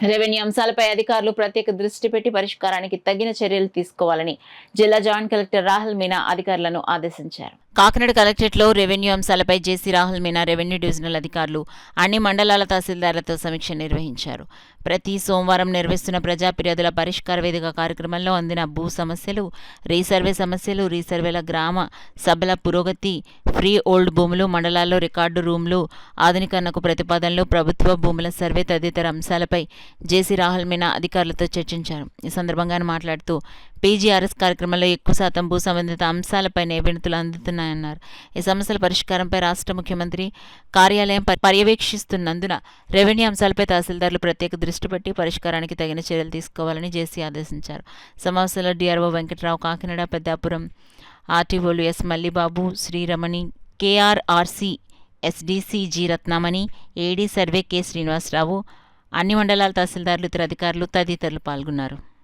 Revenue అంశాలపై అధికారులు ప్రత్యేక దృష్టి పెట్టి పరిష్కారానికి తగిన చర్యలు తీసుకోవాలని జిల్లా జాయింట్ కలెక్టర్ రాహుల్ మీనా అధికారులను ఆదేశించారు. కాకినాడ కలెక్టరేట్లో రెవెన్యూ అంశాలపై జేసీ రాహుల్ మీనా రెవెన్యూ డివిజనల్ అధికారులు అన్ని మండలాల తహసీల్దార్లతో సమీక్ష నిర్వహించారు. ప్రతి సోమవారం నిర్వహిస్తున్న ప్రజా ఫిర్యాదుల పరిష్కార వేదిక కార్యక్రమంలో అందిన భూ సమస్యలు, రీసర్వే సమస్యలు, రీసర్వేల గ్రామ సభల పురోగతి, ఫ్రీ ఓల్డ్ భూములు, మండలాల్లో రికార్డు రూమ్లు ఆధునీకరణకు ప్రతిపాదనలు, ప్రభుత్వ భూముల సర్వే తదితర అంశాలపై జేసీ రాహుల్ మీనా అధికారులతో చర్చించారు. ఈ సందర్భంగా ఆయన మాట్లాడుతూ పీజీఆర్ఎస్ కార్యక్రమంలో ఎక్కువ శాతం భూ సంబంధిత అంశాలపైనే వినతులు అందుతున్నాయన్నారు. ఈ సమస్యల పరిష్కారంపై రాష్ట్ర ముఖ్యమంత్రి కార్యాలయం పర్యవేక్షిస్తున్నందున రెవెన్యూ అంశాలపై తహసీల్దార్లు ప్రత్యేక దృష్టి పెట్టి పరిష్కారానికి తగిన చర్యలు తీసుకోవాలని జేసీ ఆదేశించారు. సమావేశంలో డిఆర్ఓ వెంకట్రావు, కాకినాడ పెద్దాపురం ఆర్టీఓలు S Mallibabu, Sriramani, KRRC SDC G Ratnamani, AD survey K Srinivasarao, అన్ని మండలాల తహసీల్దార్లు, ఇతర అధికారులు తదితరులు పాల్గొన్నారు.